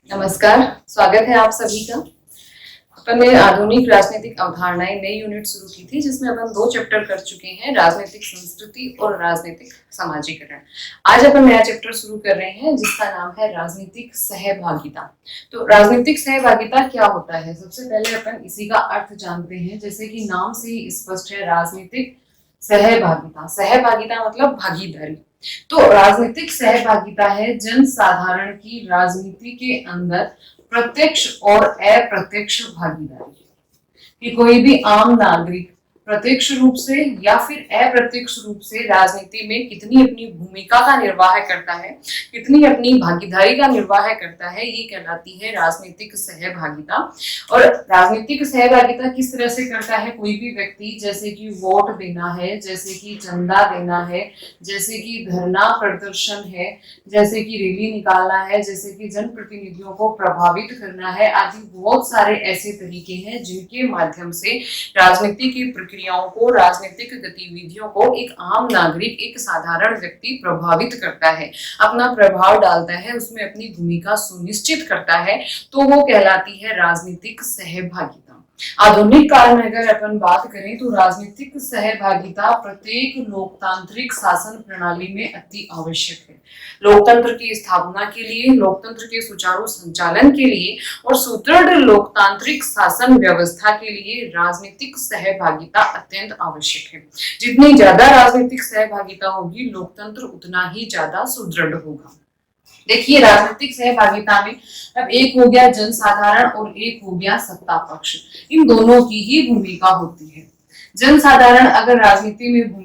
नमस्कार, स्वागत है आप सभी का। अपन ने आधुनिक राजनीतिक अवधारणाएं नई यूनिट शुरू की थी जिसमें अपन 2 चैप्टर कर चुके हैं, राजनीतिक संस्कृति और राजनीतिक समाजीकरण। आज अपन नया चैप्टर शुरू कर रहे हैं जिसका नाम है राजनीतिक सहभागिता। तो राजनीतिक सहभागिता क्या होता है? सबसे पहले अपन इसी का अर्थ जानते हैं। जैसे कि नाम से ही स्पष्ट है, राजनीतिक सहभागिता। सहभागिता मतलब भागीदारी। तो राजनीतिक सहभागिता है जन साधारण की राजनीति के अंदर प्रत्यक्ष और अप्रत्यक्ष भागीदारी, कि कोई भी आम नागरिक प्रत्यक्ष रूप से या फिर अप्रत्यक्ष रूप से राजनीति में कितनी अपनी भूमिका का निर्वाह करता है, कितनी अपनी भागीदारी का निर्वाह करता है, ये कहलाती है राजनीतिक सहभागिता। और राजनीतिक सहभागिता किस तरह से करता है कोई भी व्यक्ति? जैसे कि वोट देना है, जैसे कि चंदा देना है, जैसे कि धरना प्रदर्शन है, जैसे कि रैली निकालना है, जैसे कि जनप्रतिनिधियों को प्रभावित करना है, आदि बहुत सारे ऐसे तरीके हैं जिनके माध्यम से राजनीति की प्रक्रियाओं को, राजनीतिक गतिविधियों को एक आम नागरिक, एक साधारण व्यक्ति प्रभावित करता है, अपना प्रभाव डालता है, उसमें अपनी भूमिका सुनिश्चित करता है। तो वो कहलाती है राजनीतिक सहभागिता। आधुनिक काल में अगर अपन बात करें तो राजनीतिक सहभागिता प्रत्येक लोकतांत्रिक शासन प्रणाली में अति आवश्यक है। लोकतंत्र की स्थापना के लिए, लोकतंत्र के सुचारू संचालन के लिए और सुदृढ़ लोकतांत्रिक शासन व्यवस्था के लिए राजनीतिक सहभागिता अत्यंत आवश्यक है। जितनी ज्यादा राजनीतिक सहभागिता होगी, लोकतंत्र उतना ही ज्यादा सुदृढ़ होगा। देखिए, राजनीतिक सहभागिता में अब एक हो गया जनसाधारण और एक हो गया सत्ता पक्ष। इन दोनों की ही भूमिका होती है। जनसाधारण अगर राजनीति में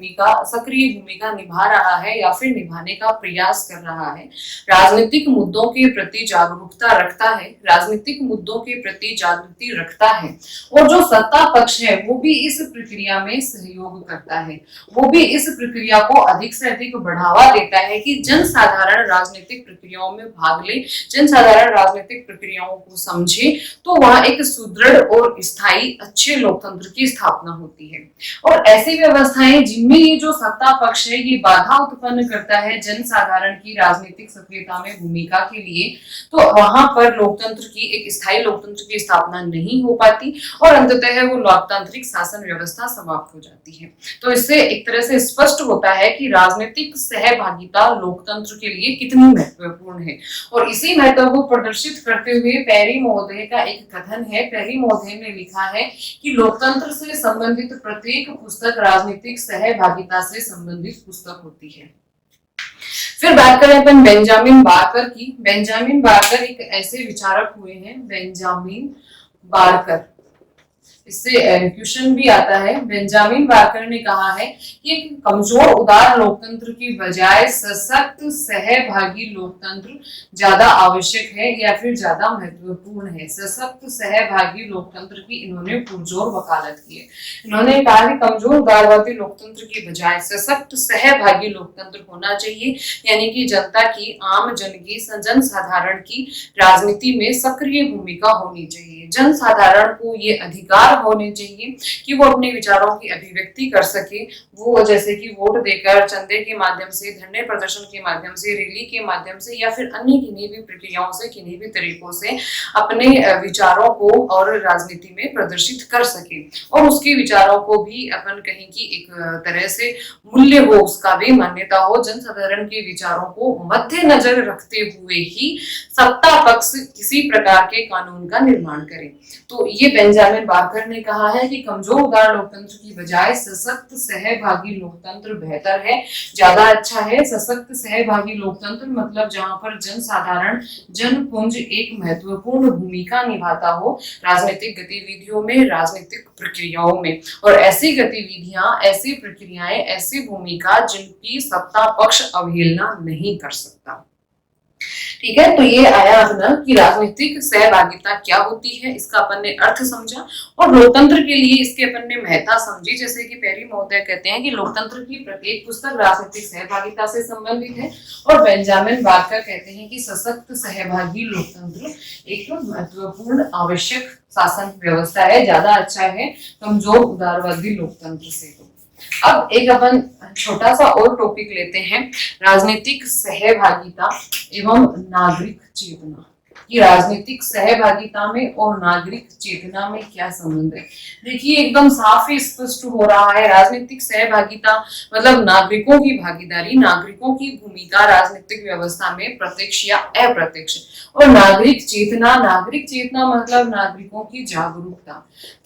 सक्रिय भूमिका निभा रहा है या फिर निभाने का प्रयास कर रहा है, राजनीतिक मुद्दों के प्रति जागरूकता रखता है, राजनीतिक मुद्दों के प्रति जागृति रखता है, और जो सत्ता पक्ष है वो भी इस प्रक्रिया में सहयोग करता है, वो भी इस प्रक्रिया को अधिक से अधिक बढ़ावा देता है कि जनसाधारण राजनीतिक प्रक्रियाओं में भाग ले, जनसाधारण राजनीतिक प्रक्रियाओं को समझे, तो वहां एक सुदृढ़ और स्थायी अच्छे लोकतंत्र की स्थापना होती है। और ऐसी व्यवस्थाएं जिनमें ये जो सत्ता पक्ष है ये बाधा उत्पन्न करता है जनसाधारण की राजनीतिक सक्रियता में भूमिका के लिए, तो वहां पर लोकतंत्र की, एक स्थायी लोकतंत्र की स्थापना नहीं हो पाती और अंततः वो लोकतांत्रिक शासन व्यवस्था समाप्त हो जाती है। तो इससे एक तरह से स्पष्ट होता है कि राजनीतिक सहभागिता लोकतंत्र के लिए कितनी महत्वपूर्ण है। और इसी महत्व को प्रदर्शित करते हुए पेरी महोदय का एक कथन है। पेरी महोदय ने लिखा है कि लोकतंत्र से संबंधित प्रत्येक पुस्तक राजनीतिक सहभागिता से संबंधित पुस्तक होती है। फिर बात करें अपन बेंजामिन बारकर की। बेंजामिन बारकर एक ऐसे विचारक हुए हैं, बेंजामिन बारकर, इससे क्वेश्चन भी आता है। बेंजामिन बारकर ने कहा है कि एक कमजोर उदार लोकतंत्र की बजाय सशक्त सहभागी लोकतंत्र ज्यादा आवश्यक है या फिर ज्यादा महत्वपूर्ण है। सशक्त सहभागी लोकतंत्र की इन्होंने पुरजोर वकालत की है। इन्होंने कहा कि कमजोर उदारवादी लोकतंत्र की बजाय सशक्त सहभागी लोकतंत्र होना चाहिए, यानी कि जनता की, आम जन की, जनसाधारण की राजनीति में सक्रिय भूमिका होनी चाहिए। जनसाधारण को ये अधिकार होने चाहिए कि वो अपने विचारों की अभिव्यक्ति कर सके। वो जैसे कि वोट देकर, चंदे के माध्यम से, धरने प्रदर्शन के माध्यम से, रैली के माध्यम से या फिर अन्य किन्हीं भी प्रक्रियाओं से, किन्हीं भी तरीकों से अपने विचारों को और राजनीति में प्रदर्शित कर सके, और उसके विचारों को भी अपन कहें कि एक तरह से मूल्य हो, उसका भी मान्यता हो। जनसाधारण के विचारों को मद्देनजर रखते हुए ही सत्ता पक्ष किसी प्रकार के कानून का निर्माण करे। तो ये बेंजामिन बारकर ने कहा है कि कमजोर उदार लोकतंत्र की बजाय सशक्त सहभागी लोकतंत्र बेहतर है, ज्यादा अच्छा है। सशक्त सहभागी लोकतंत्र मतलब जहां पर जनसाधारण, जनपुंज एक महत्वपूर्ण भूमिका निभाता हो राजनीतिक गतिविधियों में, राजनीतिक प्रक्रियाओं में, और ऐसी गतिविधियां, ऐसी प्रक्रियाएं, ऐसी भूमिका जिनकी सत्ता पक्ष अवहेलना नहीं कर सकता। ठीक है, तो ये आया अपना कि राजनीतिक सहभागिता क्या होती है, इसका अपन ने अर्थ समझा और लोकतंत्र के लिए इसके अपन ने महत्ता समझी। जैसे कि पेरी महोदय कहते हैं कि लोकतंत्र की प्रत्येक पुस्तक राजनीतिक सहभागिता से संबंधित है, और बेंजामिन बारकर कहते हैं कि सशक्त सहभागी लोकतंत्र एक महत्वपूर्ण आवश्यक शासन व्यवस्था है, ज्यादा अच्छा है कमजोर उदारवादी लोकतंत्र से। अब एक अपन छोटा सा और टॉपिक लेते हैं, राजनीतिक सहभागिता एवं नागरिक चेतना। कि राजनीतिक सहभागिता में और नागरिक चेतना में क्या संबंध है। देखिए एकदम साफ ही स्पष्ट हो रहा है, राजनीतिक सहभागिता मतलब नागरिकों की भागीदारी, नागरिकों की भूमिका राजनीतिक व्यवस्था में प्रत्यक्ष या अप्रत्यक्ष। और नागरिक चेतना मतलब नागरिकों की जागरूकता।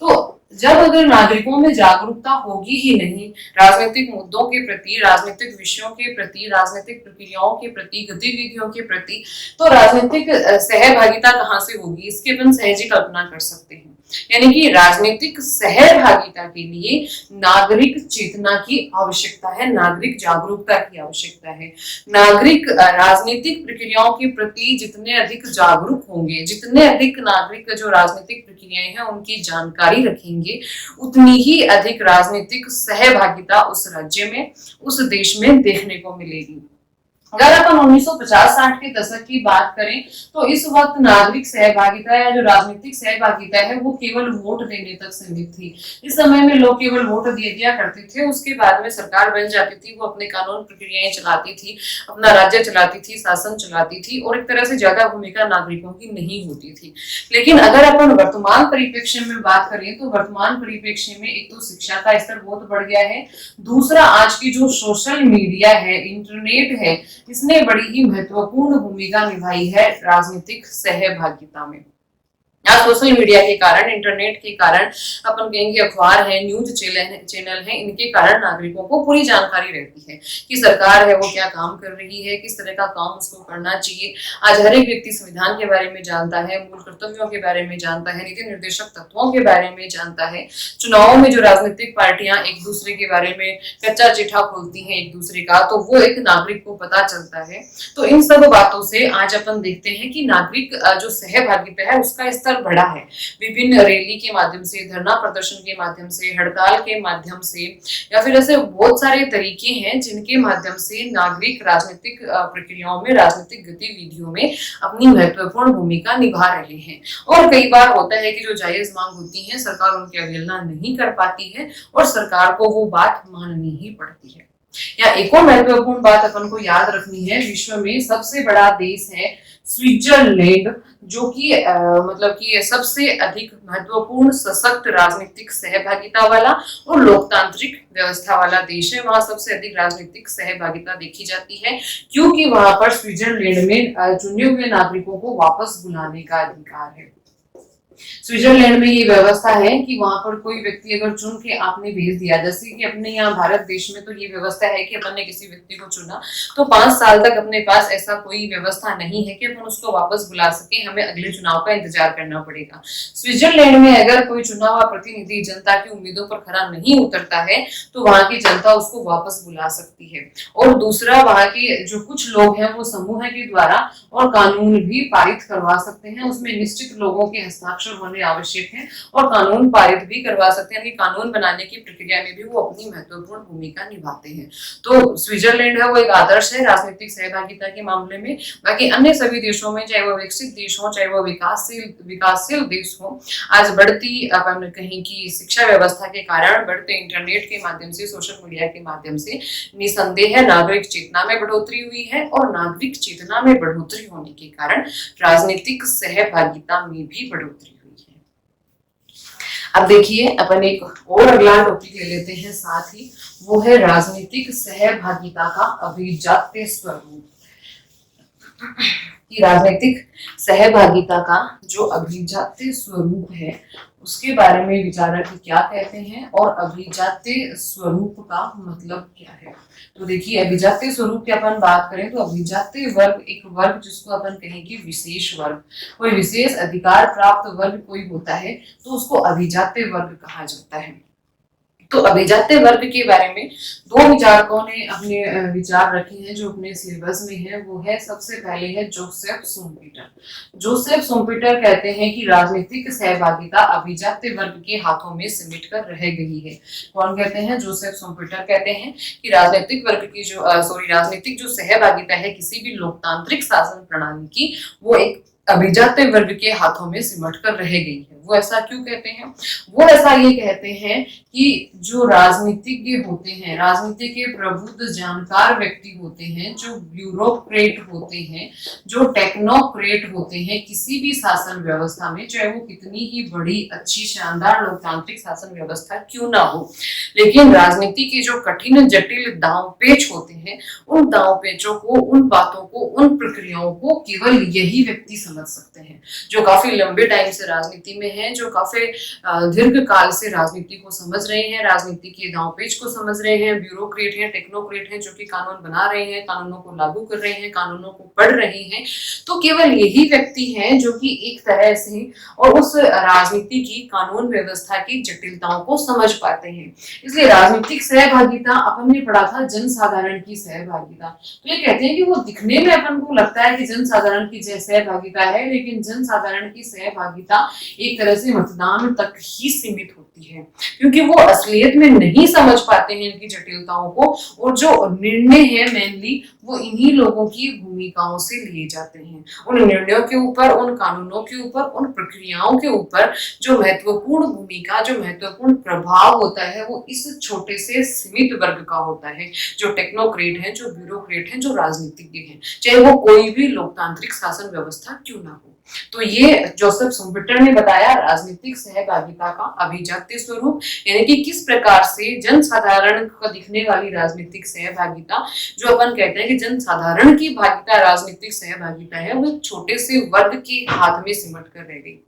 तो जब अगर नागरिकों में जागरूकता होगी ही नहीं राजनीतिक मुद्दों के प्रति, राजनीतिक विषयों के प्रति, राजनीतिक प्रक्रियाओं के प्रति, गतिविधियों के प्रति, तो राजनीतिक सहभागिता कहाँ से होगी, इसकी अपन सहज ही कल्पना कर सकते हैं। यानी कि राजनीतिक सहभागिता के लिए नागरिक चेतना की आवश्यकता है, नागरिक जागरूकता की आवश्यकता है। नागरिक राजनीतिक प्रक्रियाओं के प्रति जितने अधिक जागरूक होंगे, जितने अधिक नागरिक जो राजनीतिक प्रक्रियाएं हैं उनकी जानकारी रखेंगे, उतनी ही अधिक राजनीतिक सहभागिता उस राज्य में, उस देश में देखने को मिलेगी। अगर अपन 1950-60 के दशक की बात करें तो इस वक्त नागरिक सहभागिता या जो राजनीतिक सहभागिता है वो केवल वोट देने तक सीमित थी। इस समय में लोग केवल वोट दे दिया करते थे, उसके बाद में सरकार बन जाती थी, वो अपने कानून प्रक्रियाएं चलाती थी, अपना राज्य चलाती थी, शासन चलाती थी और एक तरह से ज्यादा भूमिका नागरिकों की नहीं होती थी। लेकिन अगर अपन वर्तमान परिप्रेक्ष्य में बात करें तो वर्तमान परिप्रेक्ष्य में एक तो शिक्षा का स्तर बहुत बढ़ गया है, दूसरा आज की जो सोशल मीडिया है, इंटरनेट है, इसने बड़ी ही महत्वपूर्ण भूमिका निभाई है राजनीतिक सहभागिता में। सोशल मीडिया के कारण, इंटरनेट के कारण, अपन कहेंगे अखबार है, न्यूज चैनल है, इनके कारण नागरिकों को पूरी जानकारी रहती है कि सरकार है वो क्या काम कर रही है, किस तरह का काम उसको करना चाहिए। आज हर एक व्यक्ति संविधान के बारे में जानता है, मूल कर्तव्यों के बारे में जानता है, नीति निर्देशक तत्वों के बारे में जानता है। चुनावों में जो राजनीतिक पार्टियां एक दूसरे के बारे में कच्चा चिट्ठा खोलती हैं एक दूसरे का, तो वो एक नागरिक को पता चलता है। तो इन सब बातों से आज अपन देखते हैं कि नागरिक जो सहभागिता है उसका स्तर बढ़ा है। विभिन्न रैली के माध्यम से, धरना प्रदर्शन के माध्यम से, हड़ताल के माध्यम से, या फिर ऐसे बहुत सारे तरीके हैं जिनके माध्यम से नागरिक राजनीतिक प्रक्रियाओं में, राजनीतिक गतिविधियों में अपनी महत्वपूर्ण भूमिका निभा रहे हैं। और कई बार होता है कि जो जायज मांग होती है सरकार उनकी अवहेलना नहीं कर पाती है और सरकार को वो बात माननी ही पड़ती है। या एक और महत्वपूर्ण बात अपन को याद रखनी है, विश्व में सबसे बड़ा देश है स्विट्जरलैंड, जो कि मतलब कि सबसे अधिक महत्वपूर्ण सशक्त राजनीतिक सहभागिता वाला और लोकतांत्रिक व्यवस्था वाला देश है। वहां सबसे अधिक राजनीतिक सहभागिता देखी जाती है क्योंकि वहां पर स्विट्जरलैंड में चुने हुए नागरिकों को वापस बुलाने का अधिकार है। स्विट्जरलैंड में ये व्यवस्था है कि वहां पर कोई व्यक्ति अगर चुन के आपने भेज दिया, जैसे कि अपने यहाँ भारत देश में तो ये व्यवस्था है कि अपन ने किसी व्यक्ति को चुना तो 5 साल तक अपने पास ऐसा कोई व्यवस्था नहीं है कि अपन उसको वापस बुला सके, हमें अगले चुनाव का इंतजार करना पड़ेगा। स्विट्जरलैंड में अगर कोई चुना हुआ प्रतिनिधि जनता की उम्मीदों पर खरा नहीं उतरता है तो वहां की जनता उसको वापस बुला सकती है। और दूसरा, वहां के जो कुछ लोग हैं वो समूह के द्वारा और कानून भी पारित करवा सकते हैं, उसमें निश्चित लोगों के हस्ताक्षर होने आवश्यक है और कानून पारित भी करवा सकते हैं, कानून बनाने की प्रक्रिया में भी वो अपनी महत्वपूर्ण भूमिका निभाते हैं। तो स्विट्जरलैंड है वो एक आदर्श है राजनीतिक सहभागिता के मामले में। बाकी अन्य सभी देशों में, चाहे वो विकसित देश हो, चाहे वो विकासशील देश हो, आज बढ़ती अपन कहें कि शिक्षा व्यवस्था के कारण, बढ़ते इंटरनेट के माध्यम से, सोशल मीडिया के माध्यम से निसंदेह नागरिक चेतना में बढ़ोतरी हुई है और नागरिक चेतना में बढ़ोतरी होने के कारण राजनीतिक सहभागिता में भी बढ़ोतरी। अब देखिए अपन एक और अगला टॉपिक ले लेते हैं साथ ही, वो है राजनीतिक सहभागिता का अभिजात्य स्वरूप। कि राजनीतिक सहभागिता का जो अभिजात्य स्वरूप है उसके बारे में विचारक क्या कहते हैं और अभिजात्य स्वरूप का मतलब क्या है। तो देखिए अभिजात्य स्वरूप की अपन बात करें तो अभिजात्य वर्ग एक वर्ग जिसको अपन कहें कि विशेष वर्ग, कोई विशेष अधिकार प्राप्त वर्ग कोई होता है तो उसको अभिजात्य वर्ग कहा जाता है। तो अभिजात्य वर्ग के बारे में दो विचारकों ने अपने विचार रखे हैं जो अपने सिलेबस में है। वो है, सबसे पहले है जोसेफ शुम्पेटर। जोसेफ शुम्पेटर कहते हैं कि राजनीतिक सहभागिता अभिजात्य वर्ग के हाथों में सिमट कर रह गई है। कौन कहते हैं? जोसेफ शुम्पेटर कहते हैं कि राजनीतिक जो सहभागिता है किसी भी लोकतांत्रिक शासन प्रणाली की, वो एक अभिजात्य वर्ग के हाथों में सिमट कर रह गई है, वो ऐसा क्यों कहते हैं? वो ऐसा ये कहते हैं कि जो राजनीतिज्ञ होते हैं, राजनीति के प्रबुद्ध जानकार व्यक्ति होते हैं, जो ब्यूरोक्रेट होते हैं, जो टेक्नोक्रेट होते हैं, किसी भी शासन व्यवस्था में, चाहे वो कितनी ही बड़ी अच्छी शानदार लोकतांत्रिक शासन व्यवस्था क्यों ना हो, लेकिन राजनीति के जो कठिन जटिल दांव पेच होते हैं, उन दांव पेचों को, उन बातों को, उन प्रक्रियाओं को केवल यही व्यक्ति समझ सकते हैं जो काफी लंबे टाइम से राजनीति में है, जो काफी दीर्घ काल से राजनीति को समझ रहे हैं, राजनीति के दांव पेच को समझ रहे हैं, ब्यूरोक्रेट हैं, टेक्नोक्रेट हैं, जो कि कानून बना रहे हैं, कानूनों को लागू कर रहे हैं, कानूनों को पढ़ रहे हैं। तो केवल यही व्यक्ति हैं जो कि एक तरह से और उस राजनीति की कानून व्यवस्था की जटिलताओं को समझ पाते हैं। इसलिए राजनीतिक सहभागिता अपन ने पढ़ा था जनसाधारण की सहभागिता। तो ये कहते हैं कि वो दिखने में अपन को लगता है कि जनसाधारण की सहभागिता है, लेकिन जनसाधारण की सहभागिता एक तरह से मतदान तक ही सीमित होती है, क्योंकि वो असलियत में नहीं समझ पाते हैं इनकी जटिलताओं को, और जो निर्णय है मेनली वो इन्हीं लोगों की भूमिकाओं से लिए जाते हैं। उन निर्णयों के ऊपर, उन कानूनों के ऊपर, उन प्रक्रियाओं के ऊपर जो महत्वपूर्ण भूमिका, जो महत्वपूर्ण प्रभाव होता है, वो इस छोटे से सीमित वर्ग का होता है, जो टेक्नोक्रेट है, जो ब्यूरोक्रेट है, जो राजनीतिज्ञ है, चाहे वो कोई भी लोकतांत्रिक शासन व्यवस्था क्यों ना हो। तो ये जोसेफ शुम्पेटर ने बताया राजनीतिक सहभागिता का अभिजात्य स्वरूप, यानी कि किस प्रकार से जनसाधारण को दिखने वाली राजनीतिक सहभागिता, जो अपन कहते हैं कि जनसाधारण की भागीदारी राजनीतिक सहभागिता है, वो छोटे से वर्ग के हाथ में सिमट कर रह गई।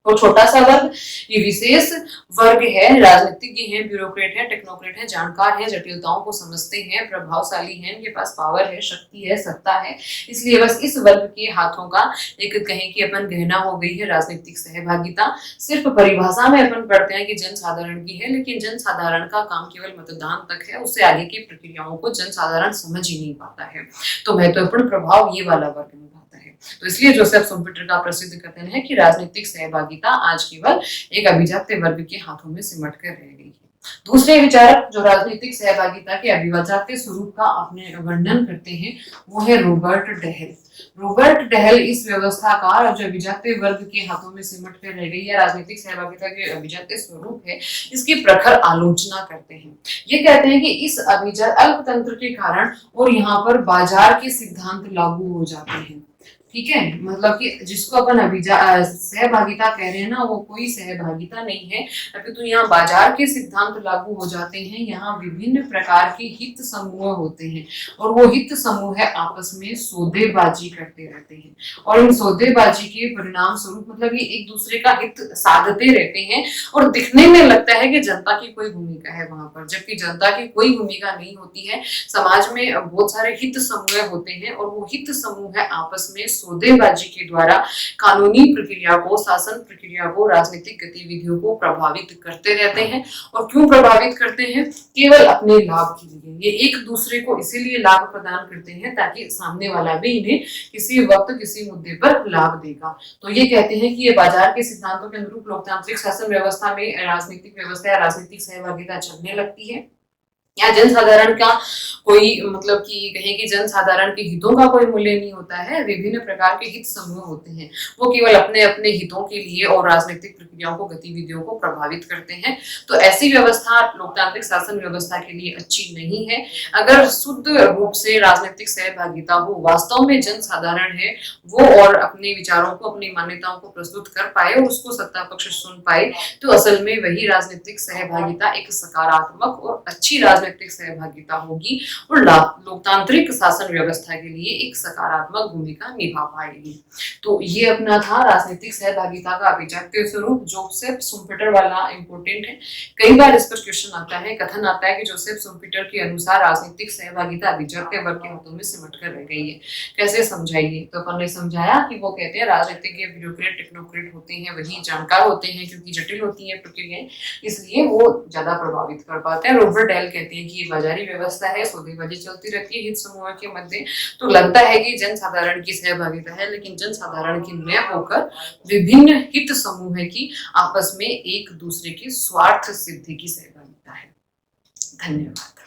और छोटा सा वर्ग, ये विशेष वर्ग है, राजनीतिज्ञ हैं, ब्यूरोक्रेट हैं, टेक्नोक्रेट हैं, जानकार हैं, जटिलताओं को समझते हैं, प्रभावशाली हैं, इनके पास पावर है, शक्ति है, सत्ता है, इसलिए बस इस वर्ग के हाथों का एक कहें कि अपन गहना हो गई है राजनीतिक सहभागिता। सिर्फ परिभाषा में अपन पढ़ते हैं कि जनसाधारण की है, लेकिन जनसाधारण का काम केवल मतदान तक है, उससे आगे की प्रक्रियाओं को जनसाधारण समझ ही नहीं पाता है। तो महत्वपूर्ण प्रभाव ये वाला वर्ग निभाता है। तो इसलिए जोसेफ शुम्पेटर का प्रसिद्ध कथन है कि राजनीतिक सहभागिता आज केवल एक अभिजात्य वर्ग के हाथों में सिमट कर रह गई है। दूसरे विचारक जो राजनीतिक सहभागिता के अभिजात्य स्वरूप का अपने वर्णन करते हैं, वो है रॉबर्ट डहल। रॉबर्ट डहल इस व्यवस्था का, जो अभिजात्य वर्ग के हाथों में सिमट कर रह गई है, राजनीतिक सहभागिता के अभिजात्य स्वरूप है, इसकी प्रखर आलोचना करते हैं। ये कहते हैं कि इस अल्पतंत्र के कारण और यहाँ पर बाजार के सिद्धांत लागू हो जाते हैं। ठीक है, मतलब कि जिसको अपन सहभागिता कह रहे हैं ना, वो कोई सहभागिता नहीं है, अपितु यहाँ बाजार के सिद्धांत लागू हो जाते हैं। यहाँ विभिन्न प्रकार के हित समूह होते हैं और वो हित समूह आपस में सौदेबाजी करते रहते हैं, और इन सौदेबाजी के परिणाम स्वरूप मतलब ये एक दूसरे का हित साधते रहते हैं, और दिखने में लगता है कि जनता की कोई भूमिका है वहां पर, जबकि जनता की कोई भूमिका नहीं होती है। समाज में बहुत सारे हित समूह होते हैं और वो हित समूह आपस में सौदेबाजी के द्वारा कानूनी प्रक्रिया को, शासन प्रक्रिया को, राजनीतिक गतिविधियों को प्रभावित करते रहते हैं। और क्यों प्रभावित करते हैं? केवल अपने लाभ के लिए। ये एक दूसरे को इसीलिए लाभ प्रदान करते हैं ताकि सामने वाला भी इन्हें किसी वक्त किसी मुद्दे पर लाभ देगा। तो ये कहते हैं कि ये बाजार के सिद्धांतों के अनुरूप लोकतांत्रिक शासन व्यवस्था में राजनीतिक व्यवस्था या राजनीतिक सहभागिता चलने लगती है। या जनसाधारण का कोई मतलब कि कहें कि जनसाधारण के हितों का कोई मूल्य नहीं होता है। विभिन्न प्रकार के हित समूह होते हैं, वो केवल अपने अपने हितों के लिए और राजनीतिक प्रक्रियाओं को, गतिविधियों को प्रभावित करते हैं। तो ऐसी व्यवस्था लोकतांत्रिक शासन व्यवस्था के लिए अच्छी नहीं है। अगर शुद्ध रूप से राजनीतिक सहभागिता हो, वास्तव में जनसाधारण है वो और अपने विचारों को, अपनी मान्यताओं को प्रस्तुत कर पाए और उसको सत्ता पक्ष सुन पाए, तो असल में वही राजनीतिक सहभागिता एक सकारात्मक और अच्छी राजनीतिक सहभागिता होगी और लोकतांत्रिक शासन व्यवस्था के लिए एक सकारात्मक भूमिका निभा पाएगी। तो ये अपना था राजनीतिक सहभागिता का अभिजात्य स्वरूप। जोसेफ शुम्पेटर वाला इंपॉर्टेंट है, कई बार इस पर क्वेश्चन आता है, कथन आता है कि जोसेफ शुम्पेटर के अनुसार राजनीतिक सहभागिता अभिजात्य वर्ग के हाथों में सिमट कर रह गई है। कैसे समझाइए? तो अपन ने समझाया कि वो कहते हैं राजनीतिज्ञ ब्यूरोक्रेट, टेक्नोक्रेट होते हैं, वही जानकार होते हैं, क्योंकि जटिल होती है प्रक्रियाएं, इसलिए वो ज्यादा प्रभावित कर पाते हैं। रॉबर्ट डेल कहते हैं कि ये बाजारी व्यवस्था है, सौदेबाजी चलती रहती है हित समूह के मध्य, तो लगता है कि जनसाधारण की सहभागिता है, लेकिन जनसाधारण की न होकर विभिन्न हित समूह की आपस में एक दूसरे की स्वार्थ सिद्धि की सहभागिता है। धन्यवाद।